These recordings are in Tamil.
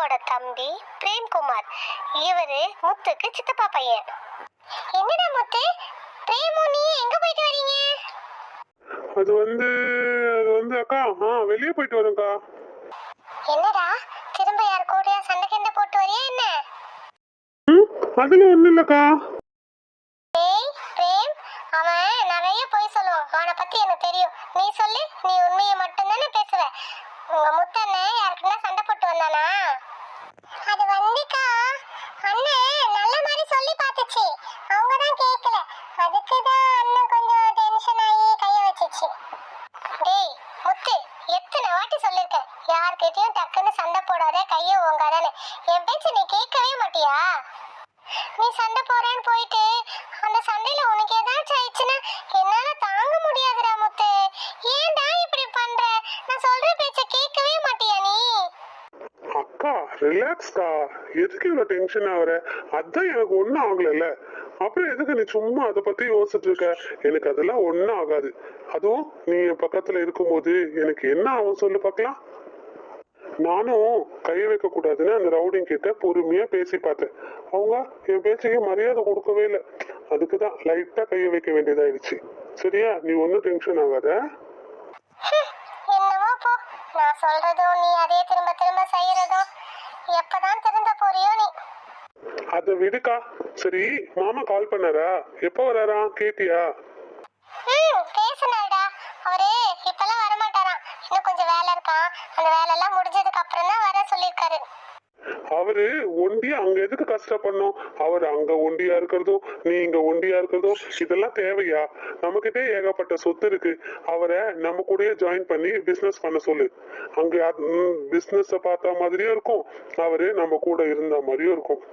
முத்துவோட தம்பி பிரேம்குமார். இவரு முத்துக்கு சித்தப்பா பையன். என்னடா முத்து, பிரேமு நீ எங்க போயிட்டு வரீங்க? அது வந்து அக்கா வெளியே போயிட்டு வரேன்க்கா. என்னடா திரும்ப யார் கூடயா சண்டை கிண்ட போட்டு வரியா என்ன? அதுல ஒண்ணு இல்லக்கா. ஏய் பிரேம், அவன் நிறைய பொய் சொல்லுவான். அவனை பத்தி எனக்கு தெரியும். நீ சொல்லு, நீ உண்மையை மட்டும்தானே பேசுவ. உங்க முத்தண்ணே யாருக்குன்னா சண்டை போட்டு வந்தானா? அது வந்துக்கா அண்ணன் நல்ல மாதிரி சொல்லி பார்த்துச்சு. அவங்க தான் கேட்கல. அதுக்கு தான் அண்ணன் கொஞ்சம் டென்ஷன் ஆகி கைய வச்சிச்சு. டேய் முத்து, எத்தனை வாட்டி சொல்லிருக்கேன் யார்கிட்டயும் டக்குன்னு சண்டை போடாத, கையை ஓங்காதானே. என் பேச்சு நீ கேட்கவே மாட்டியா? நீ சண்டை போறேன்னு போயிட்டு அந்த சண்டையில உனக்கு ஏதாச்சும் ஆயிடுச்சுன்னா என்னால தாங்க முடியாதுடா முத்து. ஏன்டா இப்படி பண்ற? நான் சொல்ற பேச்ச கேட்கவே மாட்டியா நீ? அக்கா ரிலாக்ஸ்க்கா, எதுக்கு இவ்வளவு டென்ஷன் ஆகுற? அதான் எனக்கு ஒன்னும் ஆகல. அப்புறம் எதுக்கு நீ சும்மா அதை பத்தி யோசிச்சுட்டு இருக்க? எனக்கு அதெல்லாம் ஒன்னும் ஆகாது. அதுவும் நீ என் பக்கத்துல இருக்கும்போது எனக்கு என்ன ஆகும் சொல்லு பார்க்கலாம். நானும் கை வைக்க கூடாதுன்னு அந்த ரவுடிங் கிட்ட பொறுமையா பேசி பார்த்தேன். அவங்க என் பேச்சுக்கு மரியாதை கொடுக்கவே இல்லை. அதுக்குதான் லைட்டா கையை வைக்க வேண்டியதாயிடுச்சு. சரியா, நீ ஒன்னும் டென்ஷன் ஆகாத. என்னவோ போ, நான் சொல்றதும் நீ அதே திரும்ப திரும்ப செய்யறதும். எப்பதான் திருந்த போறியோ நீ? அத விடுக்கா. சரி, மாமா கால் பண்ணாரா? எப்ப வராரா கேட்டியா? பேசுனாடா. அவரு இப்பெல்லாம் வரமாட்டாராம். இன்னும் கொஞ்சம் வேலை இருக்கான். அந்த வேலை எல்லாம் முடிஞ்சதுக்கு அப்புறம் தான் வர சொல்லிருக்காரு. அவரு ஒண்டியா அங்க எதுக்கு கஷ்டப்படணும்? அவர் அங்க ஒண்டியா இருக்கிறதும் நீ இங்க ஒண்டியா இருக்கிறதும் இதெல்லாம் தேவையா? நமக்கிட்டே ஏகப்பட்ட சொத்து இருக்கு. அவரை நம்ம கூடயே ஜாயின் பண்ணி பிசினஸ் பண்ண சொல்லு. அங்க பிசினஸ் பார்த்த மாதிரியும் இருக்கும், அவரு நம்ம கூட இருந்த மாதிரியும் இருக்கும்.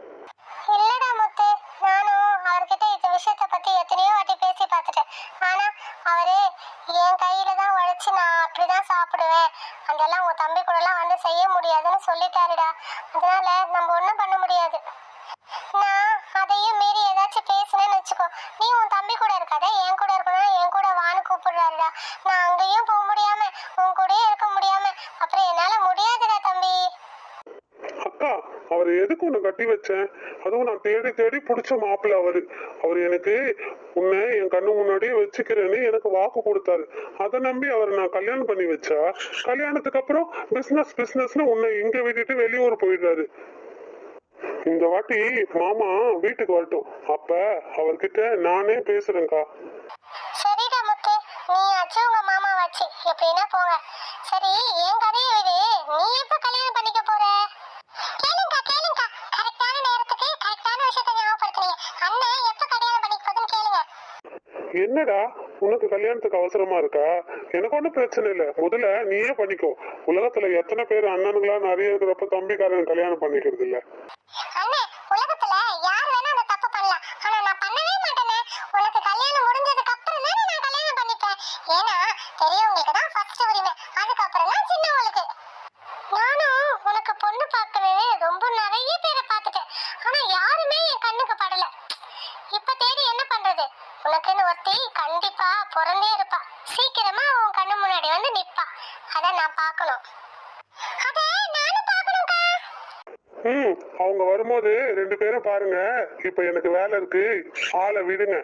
இல்லடா முத்து, நானும் அவர்கிட்ட இந்த விஷயத்த பத்தி எத்தனையோ வாட்டி பேசி பார்த்துட்டேன். ஆனா அவரு என் கையில தான் உழைச்சு நான் அப்படிதான் சாப்பிடுவேன், அதெல்லாம் உன் தம்பி கூட எல்லாம் வந்து செய்ய முடியாதுன்னு சொல்லிட்டாருடா. அதனால நம்ம ஒண்ணும் பண்ண முடியாது. நான் அதையும் மீறி ஏதாச்சும் பேசுனேன்னு வச்சுக்கோ, நீ உன் தம்பி கூட இருக்காத, என் கூட இருக்கணும், என் கூட வான்னு கூப்பிடுறாருடா. நான் அங்கேயும் போக முடியாம உன் கூடயே இருக்க முடியாம அப்புறம் என்னால முடியாதுடா தம்பி. அக்கா, அவரை எதுக்கு உன்னை கட்டி வச்சேன்? அதுவும் நான் தேடி தேடி பிடிச்ச மாப்பிள்ள அவரு. அவர் எனக்கு உன்னை என் கண்ணு முன்னாடியே வச்சுக்கிறேன்னு எனக்கு வாக்கு கொடுத்தாரு. அதை நம்பி அவரை நான் கல்யாணம் பண்ணி வச்சா, கல்யாணத்துக்கு அப்புறம் பிசினஸ்னு உன்னை இங்க விட்டுட்டு வெளியூர் போயிடுறாரு. இந்த வாட்டி மாமா வீட்டுக்கு வரட்டும், அப்ப அவர்கிட்ட நானே பேசுறேன்க்கா. சரிடா முத்து, நீ ஆச்சு உங்க மாமா வாச்சு, எப்படின்னா போங்க. சரி, என் கதையை விடு, நீ எப்ப கல்யாணம் பண்ணிக்க போற? கேளுங்கக்கா கேளுங்கக்கா, கரெக்டான நேரத்துக்கு கரெக்டான விஷயத்தை ஞாபகப்படுத்துறீங்க. அண்ணன் எப்ப கல்யாணம் பண்ணிக்க போதுன்னு கேளுங்க. என்னடா உனக்கு கல்யாணத்துக்கு அவசரமா இருக்கா? எனக்கு ஒன்றும் பிரச்சனை இல்லை, முதல்ல நீயே பண்ணிக்கோ. உலகத்துல எத்தனை பேர் அண்ணனுங்களா நிறைய இருக்கிறப்ப தம்பிக்காரன் கல்யாணம் பண்ணிக்கிறது இல்ல. அண்ணே, உலகத்துல யார் வேணா அந்த தப்பு பண்ணலாம், ஆனா நான் பண்ணவே மாட்டேனே. உனக்கு கல்யாணம் முடிஞ்சதுக்கு அப்புறம் தானே நான் கல்யாணம் பண்ணிப்பேன். ஏன்னா பெரியவங்களுக்கு தான் ஃபர்ஸ்ட் உரிமை, அதுக்கப்புறம் தான் சின்னவங்களுக்கு. நானும் உனக்கு பொண்ணு பார்க்கவே ரொம்ப நிறைய பேரை பார்த்துட்டேன், ஆனா யாருமே என் கண்ணுக்கு படல. இப்ப தேடி என்ன பண்றது? உனக்குன்னு ஒருத்தி கண்டிப்பா பிறந்தே இருப்பா. சீக்கிரமா உன் கண்ணு முன்னாடி வந்து நிப்பா. அத நான் பார்க்கணும். அத நானும் பார்க்கணும்க்கா. அவங்க வரும்போது ரெண்டு பேரும் பாருங்க. இப்ப எனக்கு வேலை இருக்கு, ஆளை விடுங்க.